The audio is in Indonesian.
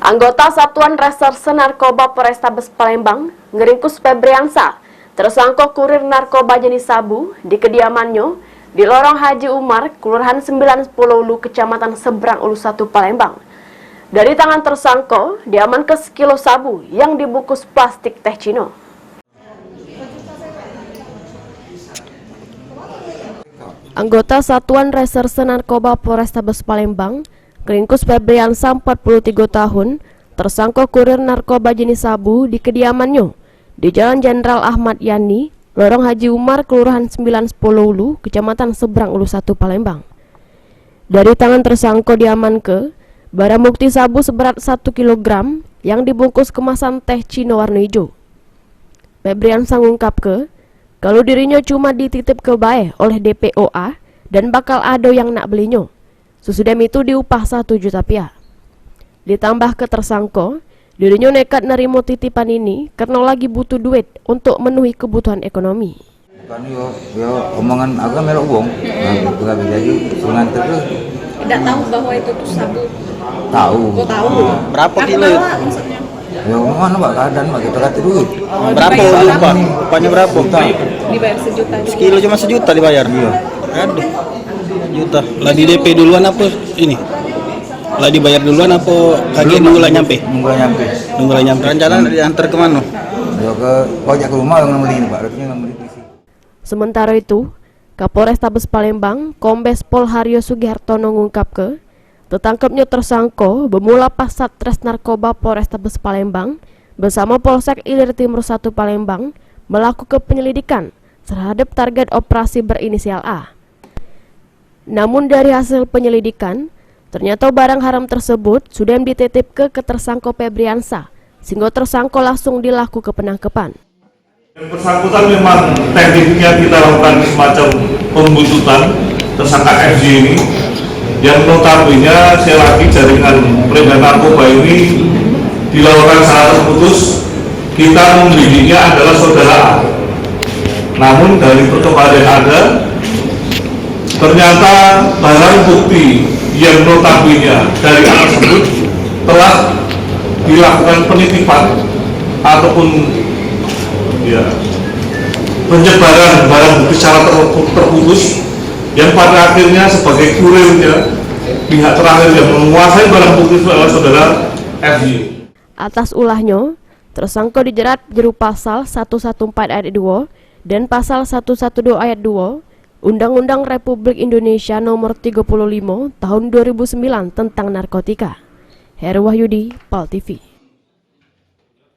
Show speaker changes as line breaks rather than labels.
Anggota Satuan Reserse Narkoba Polrestabes Palembang, ngeringkus Febriansa, tersangka kurir narkoba jenis sabu di kediamannya di Lorong Haji Umar, Kelurahan 9 Ulu, Kecamatan Seberang Ulu 1, Palembang. Dari tangan tersangka, diamankan sekilo sabu yang dibungkus plastik teh cino. Anggota Satuan Reserse Narkoba Polrestabes Palembang, ngeringkus Febriansa 43 tahun, tersangka kurir narkoba jenis sabu di kediamannya di Jalan Jenderal Ahmad Yani, Lorong Haji Umar, Kelurahan 9 Ulu, Kecamatan Seberang Ulu 1, Palembang. Dari tangan tersangka diamankan barang bukti sabu seberat 1 kg yang dibungkus kemasan teh cino warna hijau. Febriansa ngungkapkan kalau dirinya cuma dititip ke bae oleh DPOA dan bakal ada yang nak belinya. Sesudah itu diupah 1 juta rupiah. Ditambah ke tersangka, dirinya nekat nerimo titipan ini karena lagi butuh duit untuk memenuhi kebutuhan ekonomi.
Bukan yo omongan agak melok bong, nggak bisa jadi nganter tuh.
Tidak tahu bahwa itu tuh sabu.
Tahu.
Kok tahu?
Berapa kilo?
Maksudnya?
Ya omongan mbak keadaan mbak kita kata duit.
Berapa lupa? Upahnya berapa?
Dibayar sejuta.
Sekilo cuma sejuta dibayar. Iya. Aduh. Juta. Lah di DP duluan apa ini? Lah dibayar duluan apa kaget nunggu lah nyampe?
Nunggu lah nyampe.
Nunggu lah nyampe. Rencana diantar ke mana?
Ya ke pojok ke rumah yang beli ini pak, artinya nggak beli polisi.
Sementara itu, Kapolrestabes Palembang, Kombes Pol Haryo Sugihartono mengungkapkan tertangkapnya tersangka bermula pas Satres Narkoba Polrestabes Palembang bersama Polsek Ilir Timur 1 Palembang melakukan penyelidikan terhadap target operasi berinisial A. Namun dari hasil penyelidikan, ternyata barang haram tersebut sudah dititipkan ke tersangka Febriansa, sehingga tersangka langsung dilakukan penangkapan.
Yang bersangkutan memang tekniknya kita lakukan semacam pembuntutan tersangka FJ ini, yang notabene saya lagi jaringan peredaran narkoba ini dilakukan secara terputus. Kita membidiknya adalah saudara A. Namun dari perkembangan yang ada, ternyata barang bukti yang notabene dari A tersebut telah dilakukan penitipan ataupun penyebaran barang bukti secara terputus, yang pada akhirnya sebagai kurirnya pihak terakhir yang menguasai barang bukti itu adalah saudara FY.
Atas ulahnya, tersangka dijerat jeru pasal 114 ayat 2 dan pasal 112 ayat 2 Undang-Undang Republik Indonesia Nomor 35 Tahun 2009 tentang narkotika. Heru Wahyudi, PAL TV.